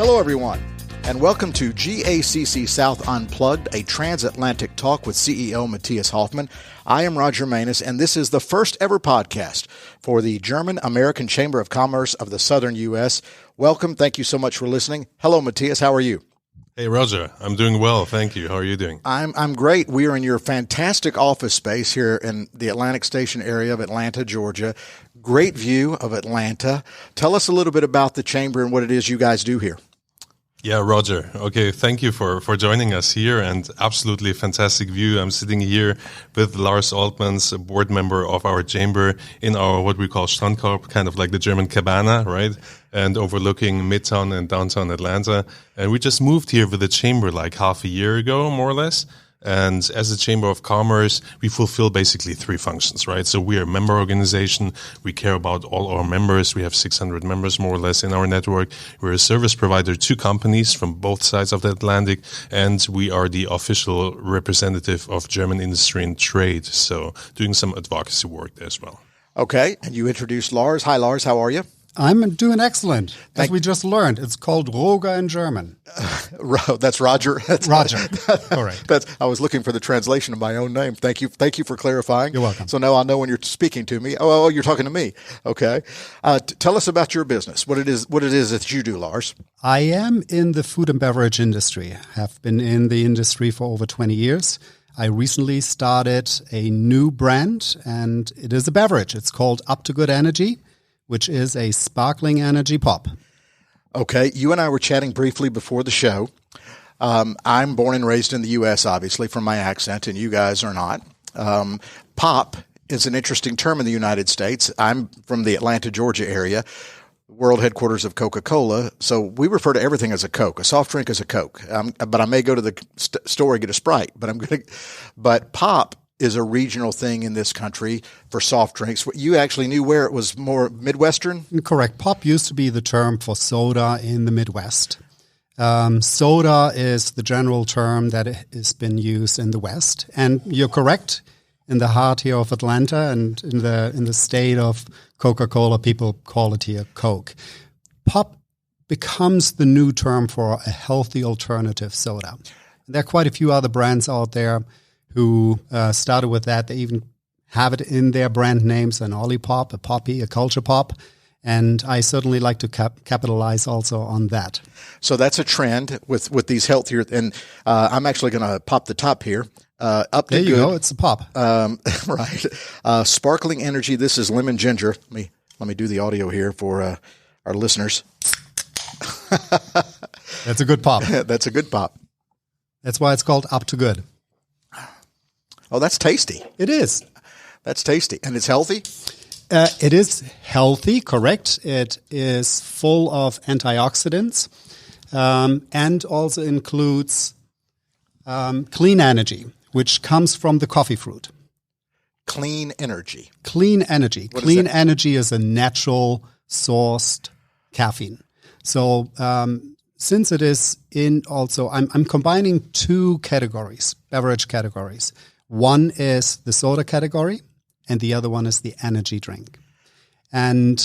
Hello, everyone, and welcome to GACC South Unplugged, a transatlantic talk with CEO Matthias Hoffman. I am Roger Manus, and this is the first ever podcast for the German-American Chamber of Commerce of the Southern U.S. Welcome. Thank you so much for listening. Hello, Matthias. How are you? Hey, Roger. I'm doing well. Thank you. How are you doing? I'm great. We are in your fantastic office space here in the Atlantic Station area of Atlanta, Georgia. Great view of Atlanta. Tell us a little bit about the Chamber and what it is you guys do here. Yeah, Roger. Okay, thank you for joining us here, and absolutely fantastic view. I'm sitting here with Lars Oltmanns, a board member of our chamber, in our what we call Strandkorb, kind of like the German cabana, right? And overlooking Midtown and downtown Atlanta. And we just moved here with the chamber like half a year ago, more or less. And as a Chamber of Commerce, we fulfill basically three functions, right? So we are a member organization. We care about all our members. We have 600 members, more or less, in our network. We're a service provider to companies from both sides of the Atlantic. And we are the official representative of German industry and trade. So doing some advocacy work there as well. Okay. And you introduced Lars. Hi, Lars. How are you? I'm doing excellent. As we just learned, it's called Roger in German. That's Roger. Roger. Correct. I was looking for the translation of my own name. Thank you for clarifying. You're welcome. So now I know when you're speaking to me. Oh, you're talking to me. Okay. Tell us about your business. What it is that you do, Lars. I am in the food and beverage industry. Have been in the industry for over 20 years. I recently started a new brand, and it is a beverage. It's called Up to Good Energy, which is a sparkling energy pop. Okay. You and I were chatting briefly before the show. I'm born and raised in the U.S., obviously, from my accent, and you guys are not. Pop is an interesting term in the United States. I'm from the Atlanta, Georgia area, world headquarters of Coca-Cola. So we refer to everything as a Coke, a soft drink as a Coke. But I may go to the store and get a Sprite. But pop is a regional thing in this country for soft drinks. You actually knew where it was more Midwestern? Correct. Pop used to be the term for soda in the Midwest. Soda is the general term that has been used in the West. And you're correct. In the heart here of Atlanta and in the state of Coca-Cola, people call it here Coke. Pop becomes the new term for a healthy alternative soda. There are quite a few other brands out there who started with that. They even have it in their brand names, an Olipop, a Poppy, a Culture Pop. And I certainly like to capitalize also on that. So that's a trend with these healthier, and I'm actually going to pop the top here. Up to there you good. Go, it's a pop. Right. Sparkling energy. This is lemon ginger. Let me do the audio here for our listeners. That's a good pop. That's a good pop. That's why it's called Up to Good. Oh, that's tasty. It is. That's tasty. And it's healthy? It is healthy, correct. It is full of antioxidants and also includes clean energy, which comes from the coffee fruit. Clean energy. Clean energy. Clean energy is a natural sourced caffeine. So since it is in also, I'm combining two categories, beverage categories. One is the soda category, and the other one is the energy drink. And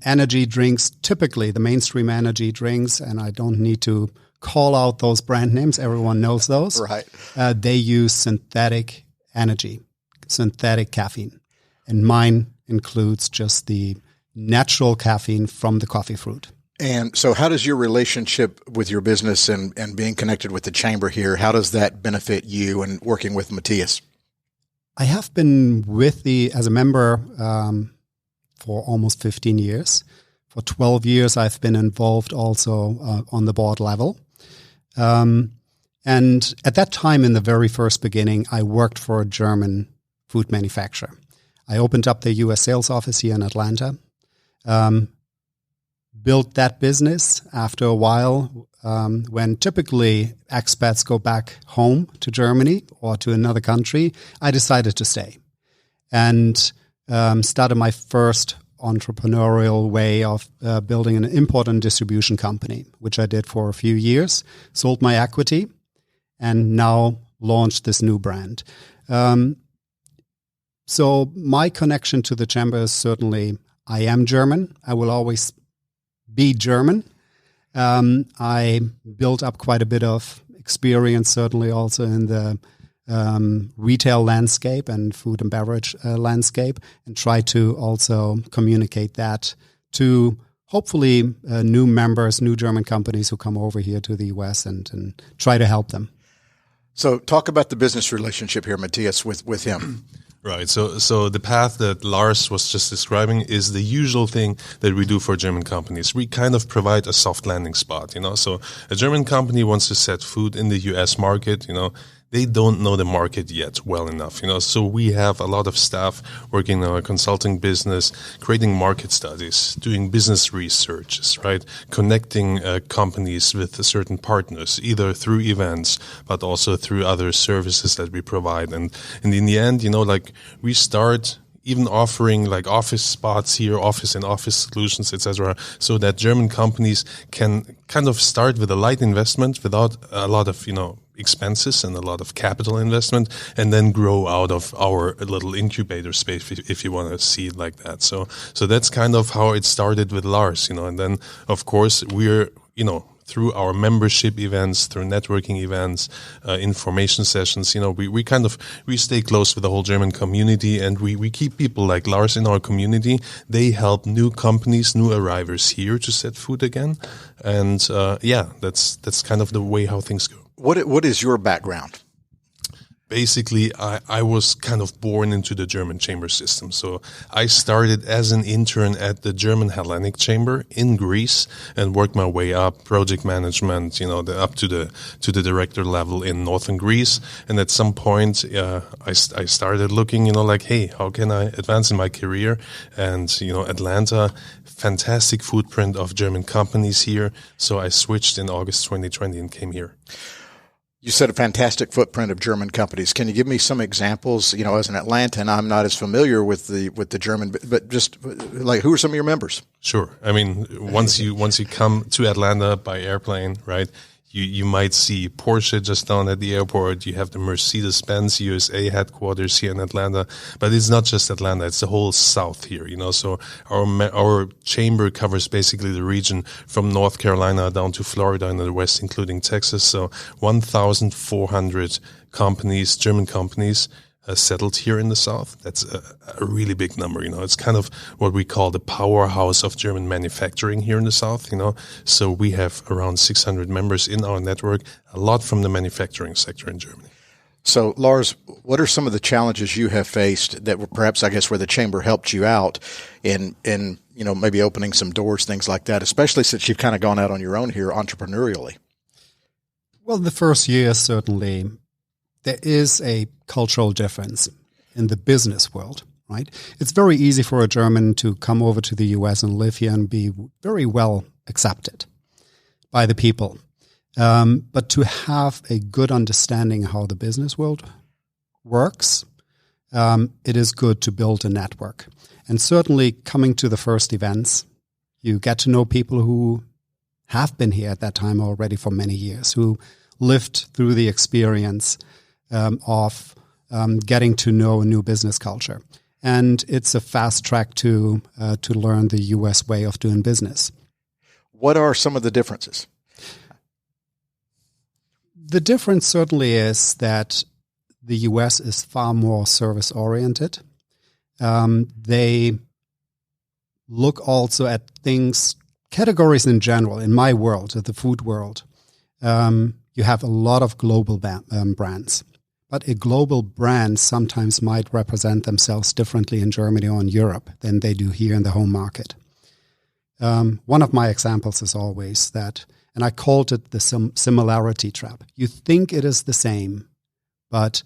energy drinks, typically the mainstream energy drinks, and I don't need to call out those brand names, everyone knows those. Right. They use synthetic energy, synthetic caffeine. And mine includes just the natural caffeine from the coffee fruit. And so how does your relationship with your business and being connected with the chamber here, how does that benefit you and working with Matthias? I have been as a member for almost 15 years. For 12 years, I've been involved also on the board level. And at that time, in the very first beginning, I worked for a German food manufacturer. I opened up the U.S. sales office here in Atlanta. Built that business after a while when typically expats go back home to Germany or to another country. I decided to stay and started my first entrepreneurial way of building an import and distribution company, which I did for a few years, sold my equity, and now launched this new brand. So my connection to the chamber is certainly, I am German. I will always be German. I built up quite a bit of experience, certainly also in the retail landscape and food and beverage landscape, and try to also communicate that to hopefully new members, new German companies who come over here to the US and try to help them. So talk about the business relationship here, Matthias, with him. Right. So the path that Lars was just describing is the usual thing that we do for German companies. We kind of provide a soft landing spot, So a German company wants to set foot in the US market, They don't know the market yet well enough, So we have a lot of staff working on a consulting business, creating market studies, doing business researches, right? Connecting companies with certain partners, either through events, but also through other services that we provide. And in the end, we start even offering like office spots here, office and office solutions, etc., so that German companies can kind of start with a light investment without a lot of, expenses and a lot of capital investment, and then grow out of our little incubator space, if you want to see it like that. So that's kind of how it started with Lars, and then of course we're, through our membership events, through networking events, information sessions, we stay close with the whole German community, and we keep people like Lars in our community. They help new companies, new arrivers here to set foot again. And that's kind of the way how things go. What is your background? Basically, I was kind of born into the German chamber system. So I started as an intern at the German Hellenic Chamber in Greece and worked my way up, project management, up to the director level in northern Greece. And at some point, I started looking, hey, how can I advance in my career? And, Atlanta, fantastic footprint of German companies here. So I switched in August 2020 and came here. You said a fantastic footprint of German companies. Can you give me some examples? As an Atlantan, I'm not as familiar with the German, but just like, who are some of your members? Sure. I mean, once you come to Atlanta by airplane, right? You might see Porsche just down at the airport. You have the Mercedes-Benz USA headquarters here in Atlanta, but it's not just Atlanta; it's the whole South here. So our chamber covers basically the region from North Carolina down to Florida and the West, including Texas. So 1,400 companies, German companies, settled here in the South. That's a really big number, It's kind of what we call the powerhouse of German manufacturing here in the South, So we have around 600 members in our network, a lot from the manufacturing sector in Germany. So, Lars, what are some of the challenges you have faced that were perhaps, I guess, where the chamber helped you out in maybe opening some doors, things like that, especially since you've kind of gone out on your own here entrepreneurially? Well, the first year, certainly, there is a cultural difference in the business world, right? It's very easy for a German to come over to the US and live here and be very well accepted by the people. But to have a good understanding how the business world works, it is good to build a network. And certainly coming to the first events, you get to know people who have been here at that time already for many years, who lived through the experience of getting to know a new business culture. And it's a fast track to learn the US way of doing business. What are some of the differences? The difference certainly is that the US is far more service-oriented. They look also at things, categories in general, in my world, the food world. You have a lot of global brands. But a global brand sometimes might represent themselves differently in Germany or in Europe than they do here in the home market. One of my examples is always that, and I called it the similarity trap. You think it is the same, but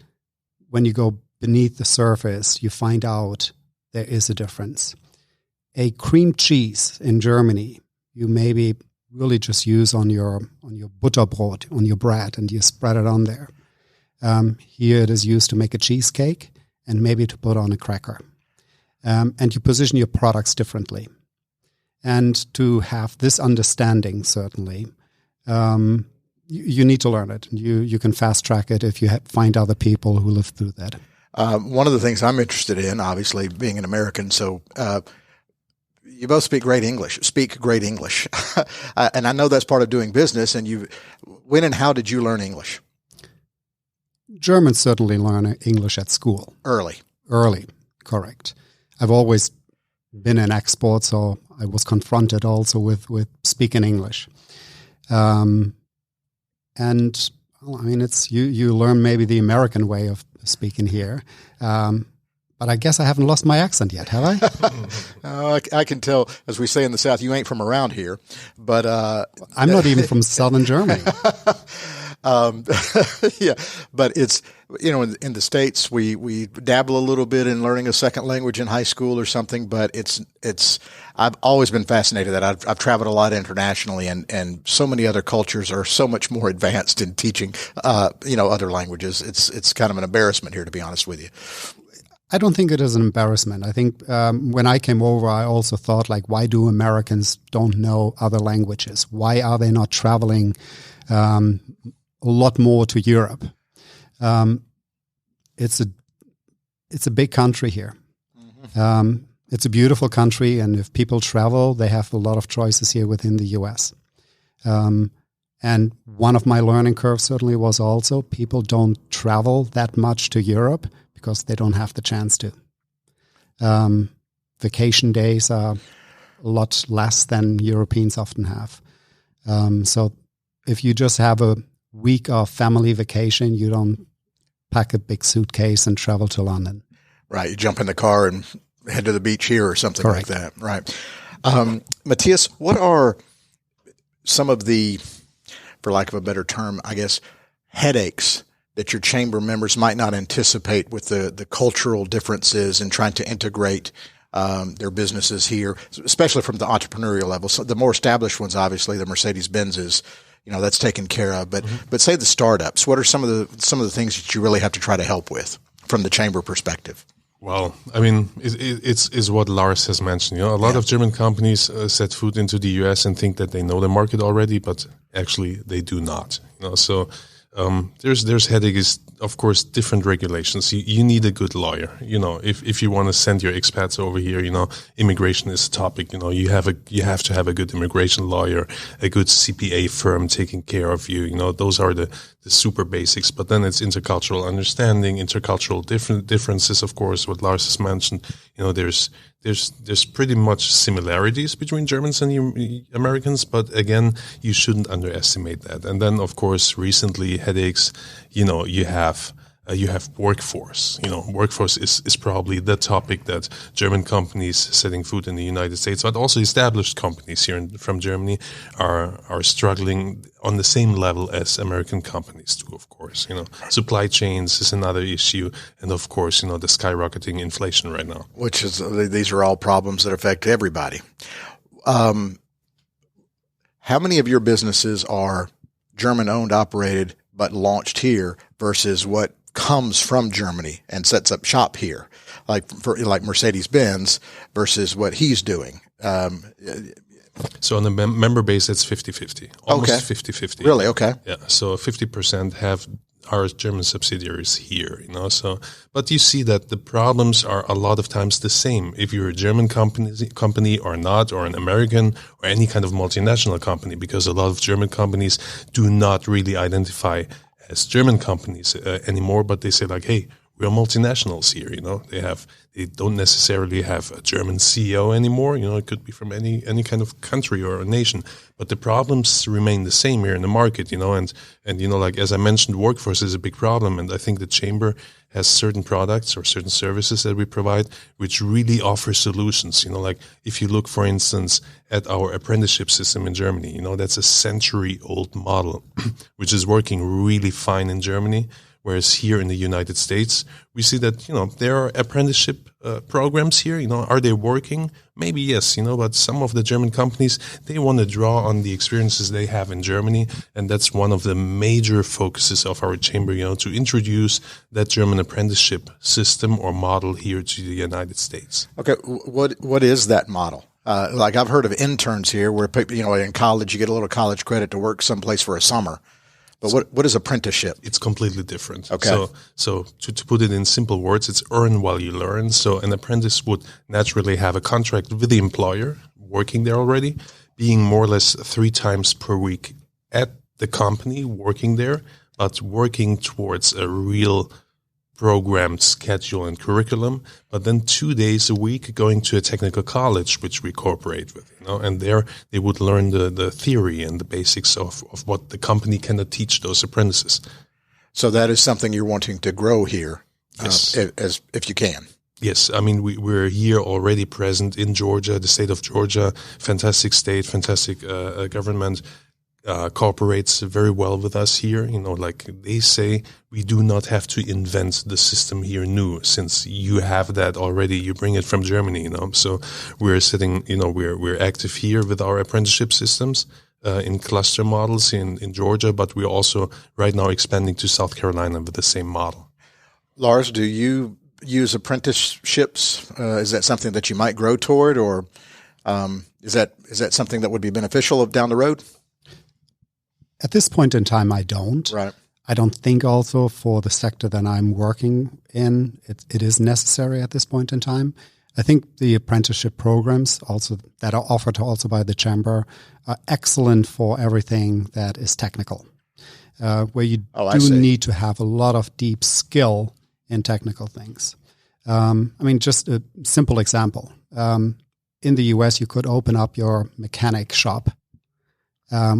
when you go beneath the surface, you find out there is a difference. A cream cheese in Germany, you maybe really just use on your Butterbrot, on your bread, and you spread it on there. Here it is used to make a cheesecake and maybe to put on a cracker. And you position your products differently. And to have this understanding, certainly, you need to learn it. You can fast track it if you find other people who live through that. One of the things I'm interested in, obviously, being an American, so you both speak great English. And I know that's part of doing business. And when and how did you learn English? Germans certainly learn English at school. Early, correct. I've always been in export, so I was confronted also with speaking English. And well, I mean, it's you learn maybe the American way of speaking here. But I guess I haven't lost my accent yet, have I? I can tell, as we say in the South, you ain't from around here. But I'm not even from southern Germany. Yeah, but it's, in the States, we dabble a little bit in learning a second language in high school or something, but I've always been fascinated that I've traveled a lot internationally, and so many other cultures are so much more advanced in teaching, other languages. It's kind of an embarrassment here, to be honest with you. I don't think it is an embarrassment. I think when I came over, I also thought, like, why do Americans don't know other languages? Why are they not traveling a lot more to Europe? It's a big country here. Mm-hmm. It's a beautiful country, and if people travel, they have a lot of choices here within the U.S. And one of my learning curves certainly was also people don't travel that much to Europe because they don't have the chance to. Vacation days are a lot less than Europeans often have. So if you just have a week of family vacation, you don't pack a big suitcase and travel to London. Right. You jump in the car and head to the beach here or something Correct. Like that. Right. Matthias, what are some of the, for lack of a better term, I guess, headaches that your chamber members might not anticipate with the cultural differences and trying to integrate their businesses here, especially from the entrepreneurial level? So the more established ones, obviously, the Mercedes-Benzes, that's taken care of. But say the startups, what are some of the things that you really have to try to help with from the chamber perspective? Well, I mean, it's what Lars has mentioned. A lot of German companies set foot into the US and think that they know the market already, but actually they do not. So there's headaches, of course, different regulations. You need a good lawyer. If you want to send your expats over here, immigration is a topic. You have to have a good immigration lawyer, a good CPA firm taking care of you. Those are the super basics. But then it's intercultural understanding, intercultural differences. Of course, what Lars has mentioned. There's pretty much similarities between Germans and Americans, but again, you shouldn't underestimate that. And then, of course, recently headaches. You have workforce. Workforce is probably the topic that German companies setting foot in the United States, but also established companies here from Germany are struggling on the same level as American companies do, of course. Supply chains is another issue. And of course, the skyrocketing inflation right now. Which is, these are all problems that affect everybody. How many of your businesses are German owned, operated, but launched here versus what comes from Germany and sets up shop here, like Mercedes-Benz versus what he's doing? So on the member base, it's 50-50, almost 50-50. Really? Okay. Yeah. So 50% have our German subsidiaries here, so, but you see that the problems are a lot of times the same. If you're a German company or not, or an American or any kind of multinational company, because a lot of German companies do not really identify as German companies anymore, but they say like, hey, we're multinationals here, they don't necessarily have a German CEO anymore. It could be from any kind of country or a nation, but the problems remain the same here in the market, and like, as I mentioned, workforce is a big problem. And I think the chamber has certain products or certain services that we provide, which really offer solutions. Like if you look, for instance, at our apprenticeship system in Germany, that's a century-old model, which is working really fine in Germany. Whereas here in the United States, we see that, there are apprenticeship programs here. Are they working? Maybe yes, but some of the German companies, they want to draw on the experiences they have in Germany. And that's one of the major focuses of our chamber, to introduce that German apprenticeship system or model here to the United States. Okay. What is that model? Like I've heard of interns here where people, in college, you get a little college credit to work someplace for a summer. But what is apprenticeship? It's completely different. Okay. So to put it in simple words, it's earn while you learn. So an apprentice would naturally have a contract with the employer, working there already, being more or less 3 times per week at the company, working there, but working towards a real programmed schedule and curriculum, but then 2 days a week going to a technical college, which we cooperate with, and there they would learn the theory and the basics of what the company cannot teach those apprentices. So that is something you're wanting to grow here, Yes. as if you can. Yes, I mean, we're here already present in Georgia, the state of Georgia, fantastic state, fantastic government, cooperates very well with us here. Like they say, we do not have to invent the system here new, since you have that already. You bring it from Germany, So we're sitting, we're active here with our apprenticeship systems in cluster models in Georgia, but we're also right now expanding to South Carolina with the same model. Lars, do you use apprenticeships? Is that something that you might grow toward, or is that something that would be beneficial down the road? At this point in time, I don't. Right. I don't think also for the sector that I'm working in, it is necessary at this point in time. I think the apprenticeship programs also that are offered also by the Chamber are excellent for everything that is technical, where you need to have a lot of deep skill in technical things. Just a simple example. In the US, you could open up your mechanic shop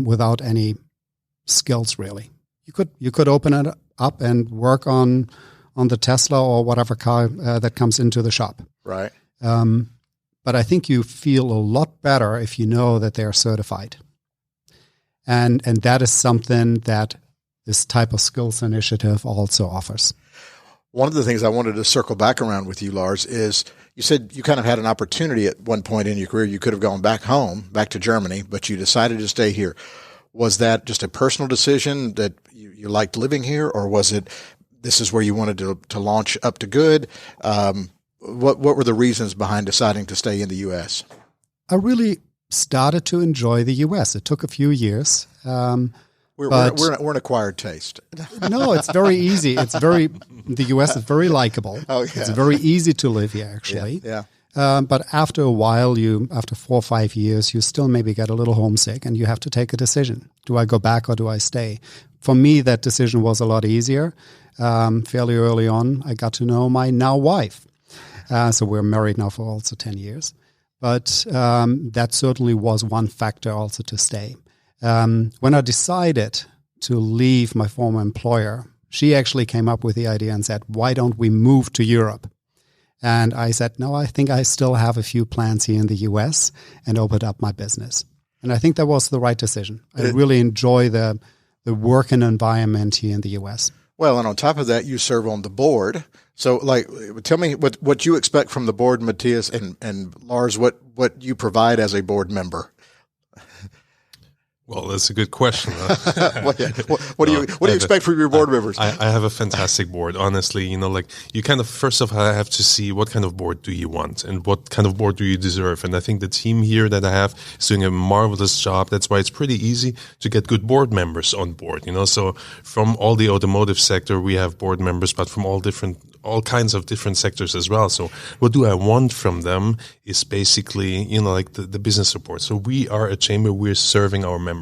without any skills, really. You could open it up and work on the Tesla or whatever car that comes into the shop. Right. But I think you feel a lot better if you know that they are certified. And that is something that this type of skills initiative also offers. One of the things I wanted to circle back around with you, Lars, is you said you kind of had an opportunity at one point in your career. You could have gone back home, back to Germany, but you decided to stay here. Was that just a personal decision that you liked living here, or was it this is where you wanted to launch up to good? What were the reasons behind deciding to stay in the U.S.? I really started to enjoy the U.S. It took a few years. We're an acquired taste. No, it's very easy. The U.S. is very likable. Oh, yeah. It's very easy to live here, actually. Yeah. But after a while, after 4 or 5 years, you still maybe get a little homesick and you have to take a decision. Do I go back or do I stay? For me, that decision was a lot easier. Fairly early on, I got to know my now wife. So we're married now for also 10 years. But that certainly was one factor also to stay. When I decided to leave my former employer, she actually came up with the idea and said, why don't we move to Europe? And I said, no, I think I still have a few plans here in the U.S. and opened up my business. And I think that was the right decision. I really enjoy the working environment here in the U.S. Well, and on top of that, you serve on the board. So, tell me what you expect from the board, Matthias, and Lars, what you provide as a board member. Well, that's a good question. What do you expect from your board members? I have a fantastic board, honestly. You kind of, first of all, I have to see what kind of board do you want and what kind of board do you deserve. And I think the team here that I have is doing a marvelous job. That's why it's pretty easy to get good board members on board. So from all the automotive sector, we have board members, but from all kinds of different sectors as well. So what do I want from them is basically, the business support. So we are a chamber, we're serving our members.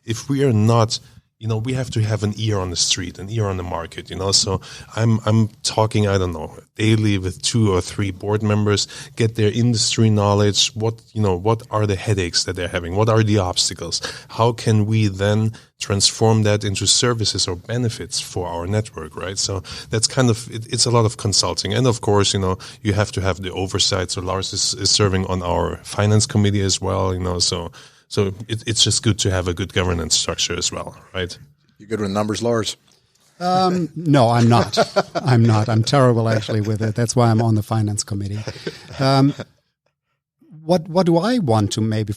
If we are not, we have to have an ear on the street, an ear on the market, So I'm talking, I don't know, daily with 2 or 3 board members, get their industry knowledge. What are the headaches that they're having? What are the obstacles? How can we then transform that into services or benefits for our network, right? So that's kind of, it's a lot of consulting. And of course, you have to have the oversight. So Lars is serving on our finance committee as well, So it's just good to have a good governance structure as well, right? You good with numbers, Lars? No, I'm not. I'm terrible actually with it. That's why I'm on the finance committee. What do I want to maybe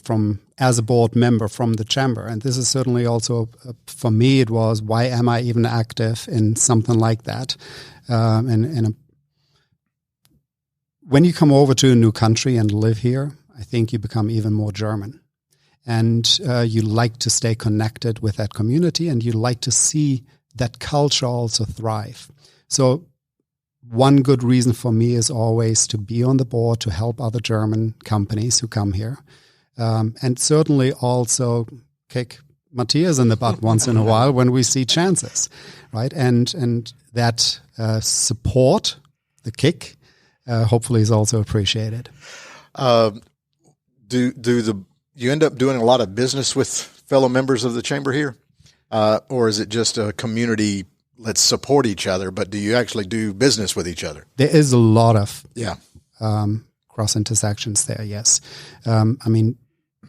as a board member from the chamber? And this is certainly also, for me, it was, why am I even active in something like that? When you come over to a new country and live here, I think you become even more German. and you like to stay connected with that community, and you like to see that culture also thrive. So one good reason for me is always to be on the board, to help other German companies who come here, and certainly also kick Matthias in the butt once in a while when we see chances, right? And that support, the kick, hopefully is also appreciated. You end up doing a lot of business with fellow members of the chamber here, or is it just a community? Let's support each other, but do you actually do business with each other? There is a lot of cross intersections there. Yes, I mean,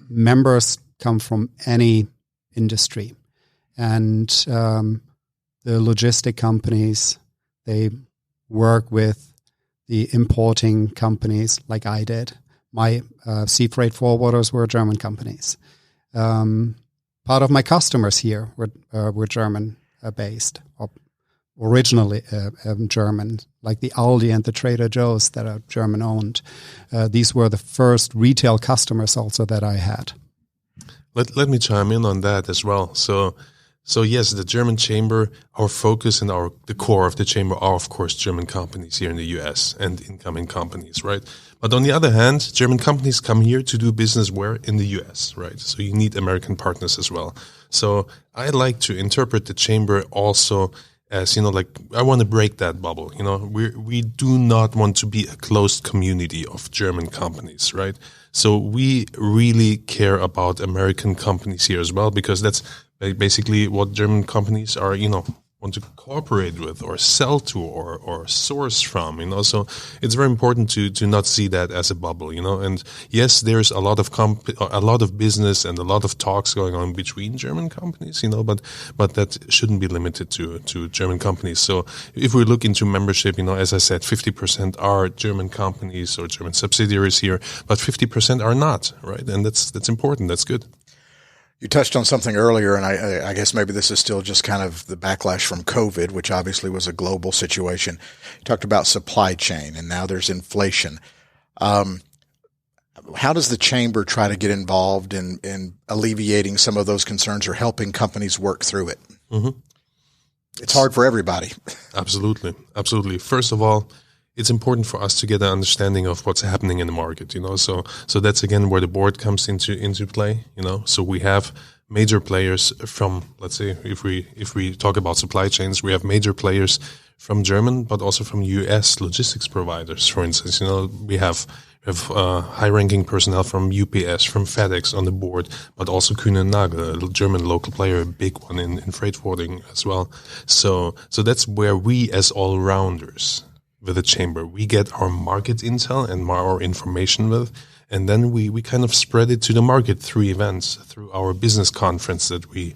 members come from any industry, and the logistic companies, they work with the importing companies like I did. My sea freight forwarders were German companies. Part of my customers here were German based, or originally German, like the Aldi and the Trader Joe's that are German owned. These were the first retail customers also that I had. Let me chime in on that as well. So yes, the German chamber, our focus and the core of the chamber are, of course, German companies here in the US and incoming companies, right? But on the other hand, German companies come here to do business where? In the US, right? So you need American partners as well. So I like to interpret the chamber also as, like I want to break that bubble. We do not want to be a closed community of German companies, right? So we really care about American companies here as well, because that's basically what German companies are, want to cooperate with or sell to or source from, So it's very important to not see that as a bubble, And yes, there's a lot of business and a lot of talks going on between German companies, but that shouldn't be limited to German companies. So if we look into membership, as I said, 50% are German companies or German subsidiaries here, but 50% are not, right? And that's important. That's good. You touched on something earlier, and I guess maybe this is still just kind of the backlash from COVID, which obviously was a global situation. You talked about supply chain, and now there's inflation. How does the chamber try to get involved in alleviating some of those concerns or helping companies work through it? Mm-hmm. It's hard for everybody. Absolutely. Absolutely. First of all, it's important for us to get an understanding of what's happening in the market, So that's again where the board comes into play, So we have major players from, let's say, if we talk about supply chains, we have major players from German, but also from US logistics providers. For instance, we have high-ranking personnel from UPS, from FedEx on the board, but also Kühne + Nagel, a German local player, a big one in freight forwarding as well. So that's where we as all-rounders with the chamber, we get our market intel and our information with, and then we kind of spread it to the market through events, through our business conference that we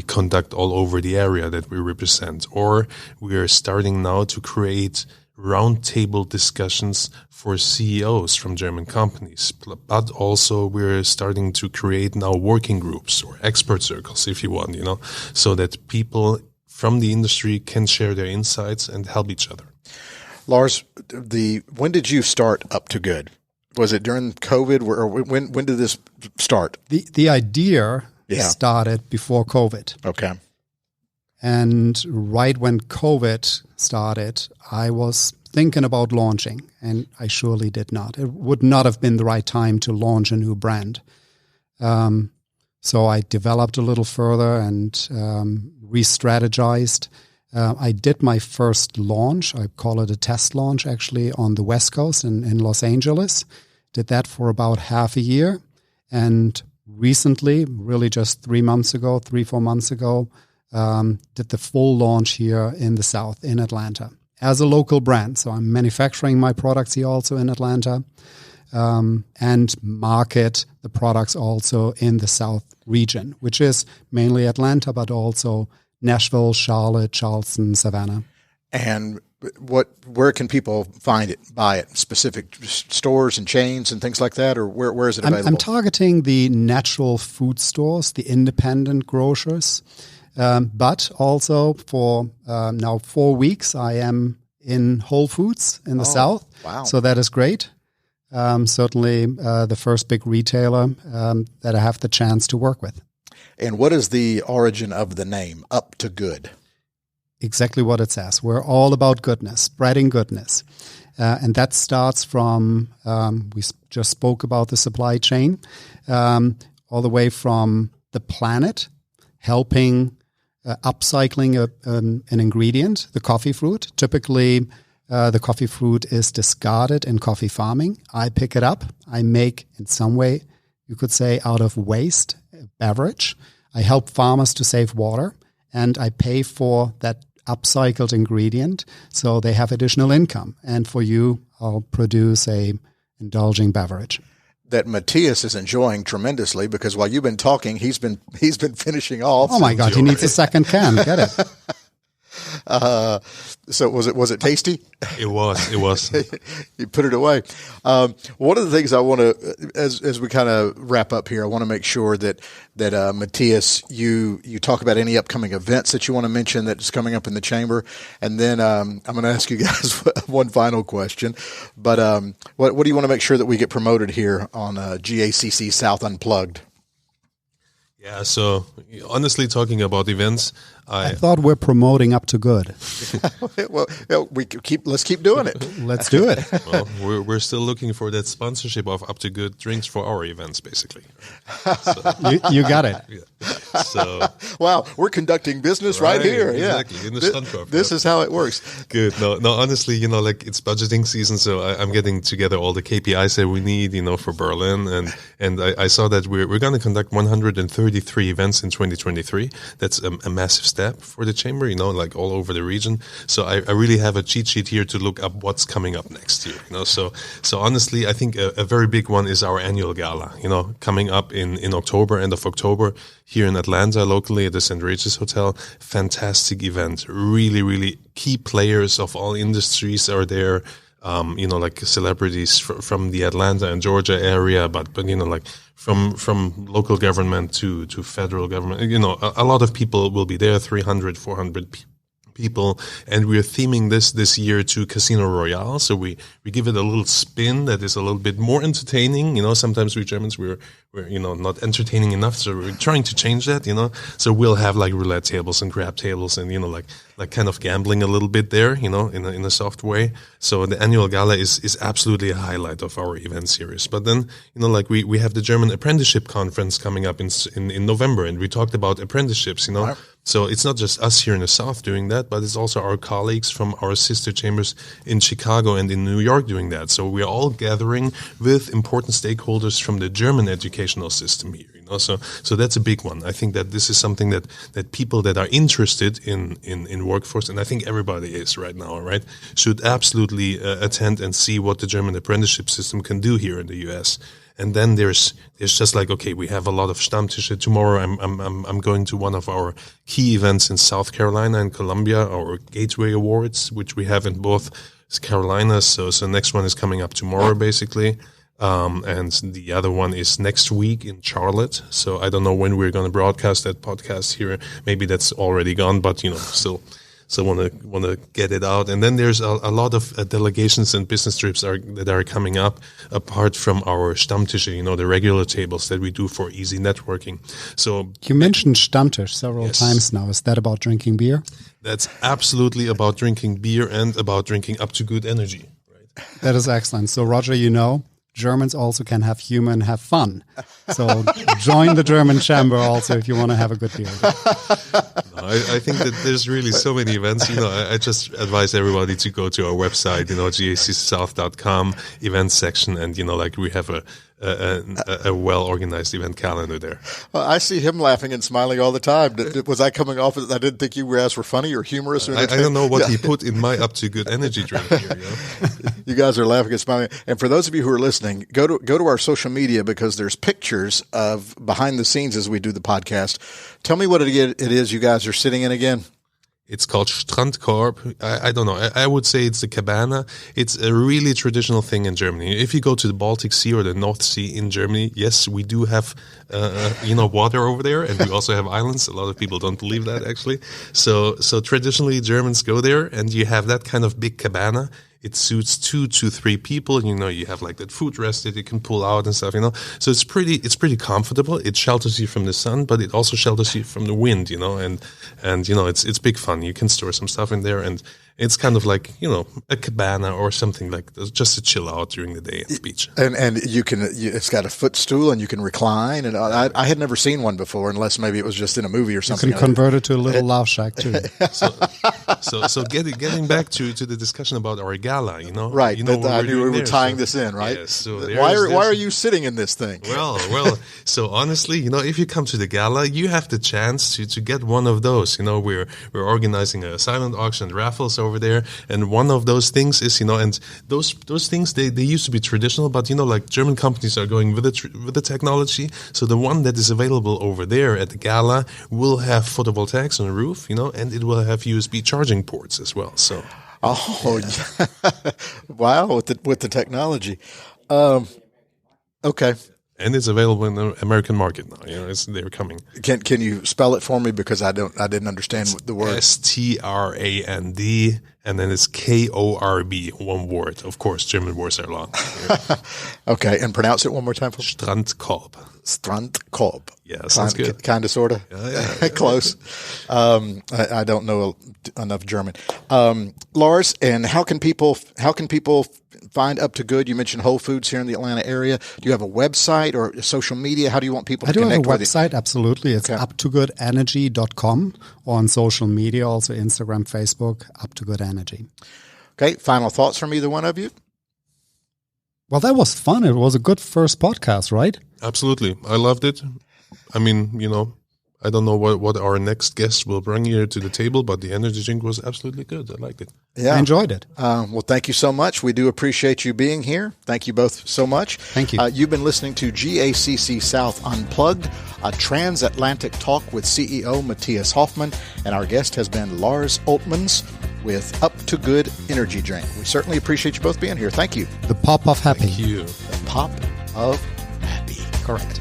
conduct all over the area that we represent. Or we are starting now to create roundtable discussions for CEOs from German companies, but also we're starting to create now working groups or expert circles, if you want, so that people from the industry can share their insights and help each other. Lars, when did you start Up to Good? Was it during COVID, or when did this start? The idea started before COVID. Okay. And right when COVID started, I was thinking about launching, and I surely did not. It would not have been the right time to launch a new brand. So I developed a little further and re-strategized. I did my first launch, I call it a test launch actually, on the West Coast in Los Angeles. Did that for about half a year. And recently, really just 4 months ago, did the full launch here in the South, in Atlanta, as a local brand. So I'm manufacturing my products here also in Atlanta, and market the products also in the South region, which is mainly Atlanta, but also Nashville, Charlotte, Charleston, Savannah. And where can people find it, buy it? Specific stores and chains and things like that, or where is it available? I'm targeting the natural food stores, the independent grocers, but also for now 4 weeks I am in Whole Foods in the South. Wow. So that is great. certainly the first big retailer that I have the chance to work with. And what is the origin of the name, Up to Good? Exactly what it says. We're all about goodness, spreading goodness. And that starts from, we just spoke about the supply chain, all the way from the planet, helping upcycling an ingredient, the coffee fruit. Typically, the coffee fruit is discarded in coffee farming. I pick it up. I make, in some way, you could say, out of waste, a beverage. I help farmers to save water, and I pay for that upcycled ingredient so they have additional income. And for you, I'll produce a indulging beverage that Matthias is enjoying tremendously, because while you've been talking, he's been finishing off. Oh my God, he needs a second can. Get it. So was it tasty? It was. You put it away. One of the things I want to, as we kind of wrap up here, I want to make sure that Matthias, you talk about any upcoming events that you want to mention that's coming up in the chamber, and then I'm going to ask you guys one final question. But what do you want to make sure that we get promoted here on GACC South Unplugged? Yeah, so honestly, talking about events, I thought we're promoting Up to Good. Well, let's keep doing it. Let's do it. Well, we're still looking for that sponsorship of Up to Good drinks for our events, basically. So, you got it. Yeah. So wow, we're conducting business right here. Exactly, Yeah, in the Strandkorb. This is how it works. Good. No, honestly, like it's budgeting season, so I'm getting together all the KPIs that we need, for Berlin, and I saw that we're going to conduct 133 events in 2023. That's a massive step for the chamber, like all over the region. So I really have a cheat sheet here to look up what's coming up next year. So honestly, I think a very big one is our annual gala. Coming up in October, end of October, here in Atlanta, locally at the St. Regis Hotel. Fantastic event. Really, really key players of all industries are there. Like celebrities from the Atlanta and Georgia area, but like from local government to federal government. A lot of people will be there, 300, 400 people, and we're theming this year to Casino Royale. So we give it a little spin that is a little bit more entertaining. Sometimes we Germans we're not entertaining enough, so we're trying to change that. So we'll have like roulette tables and crap tables, and like kind of gambling a little bit there, in a soft way. So the annual gala is absolutely a highlight of our event series. But then like we have the German Apprenticeship Conference coming up in November, and we talked about apprenticeships. Right. So it's not just us here in the South doing that, but it's also our colleagues from our sister chambers in Chicago and in New York doing that. So we're all gathering with important stakeholders from the German educational system here. So that's a big one. I think that this is something that people that are interested in workforce, and I think everybody is right now, right, should absolutely attend and see what the German apprenticeship system can do here in the U.S. And then there's just like, okay, we have a lot of Stammtische. Tomorrow I'm going to one of our key events in South Carolina and Columbia, our Gateway Awards, which we have in both Carolinas. So next one is coming up tomorrow, basically. And the other one is next week in Charlotte. So I don't know when we're going to broadcast that podcast here. Maybe that's already gone, but still want to get it out. And then there's a lot of delegations and business trips that are coming up apart from our Stammtische, the regular tables that we do for easy networking. So you mentioned Stammtisch several times now. Is that about drinking beer? That's absolutely about drinking beer and about drinking Up to Good energy. Right? That is excellent. So Roger, Germans also can have humor and have fun. So join the German chamber also if you want to have a good beer. I think that there's really so many events. I just advise everybody to go to our website, gacsouth.com events section, and we have a well-organized event calendar there. Well, I see him laughing and smiling all the time. Was I coming off? I didn't think you guys were funny or humorous. Or I don't know what he put in my Up to Good energy drink here. You guys are laughing and smiling. And for those of you who are listening, go to our social media, because there's pictures of behind the scenes as we do the podcast. Tell me what it is you guys are sitting in again. It's called Strandkorb. I don't know. I would say it's the cabana. It's a really traditional thing in Germany. If you go to the Baltic Sea or the North Sea in Germany, yes, we do have, water over there, and we also have islands. A lot of people don't believe that, actually. So traditionally Germans go there, and you have that kind of big cabana. it suits 2 to 3 people. You have like that footrest that you can pull out and stuff. So it's pretty comfortable. It shelters you from the sun, but it also shelters you from the wind. And it's big fun. You can store some stuff in there, and it's kind of like a cabana or something like this, just to chill out during the day at the beach. And it's got a footstool, and you can recline. And I had never seen one before, unless maybe it was just in a movie or something. You can convert it to a little love shack too. So getting back to the discussion about our gala, right? I knew we were tying this in, right? Yes. So why are you sitting in this thing? Well. So honestly, if you come to the gala, you have the chance to get one of those. We're organizing a silent auction and raffles over there, and one of those things is and those things they used to be traditional, but like German companies are going with the technology. So the one that is available over there at the gala will have photovoltaics on the roof, and it will have USB charging ports as well. So yeah. Wow, with the technology. Okay. And it's available in the American market now. They're coming. Can you spell it for me, because I didn't understand the word. Strand, and then it's KORB, one word. Of course, German words are long. Okay, and pronounce it one more time for me. Strandkorb. Strandkorb. Yeah, sounds good. Kind of, sort of. Yeah. Close. I don't know enough German. Lars, and how can people find Up to Good? You mentioned Whole Foods here in the Atlanta area. Do you have a website or social media? How do you want people to connect with you? I do have a website, absolutely. It's uptogoodenergy.com, or on social media, also Instagram, Facebook, Up to Good Energy. Okay, final thoughts from either one of you? Well, that was fun. It was a good first podcast, right? Absolutely. I loved it. I mean, I don't know what our next guest will bring here to the table, but the energy drink was absolutely good. I liked it. Yeah. I enjoyed it. Well, thank you so much. We do appreciate you being here. Thank you both so much. Thank you. You've been listening to GACC South Unplugged, a transatlantic talk with CEO Matthias Hoffman, and our guest has been Lars Oltmanns with Up to Good Energy Drink. We certainly appreciate you both being here. Thank you. The pop of happy. Thank you. The pop of happy. Correct.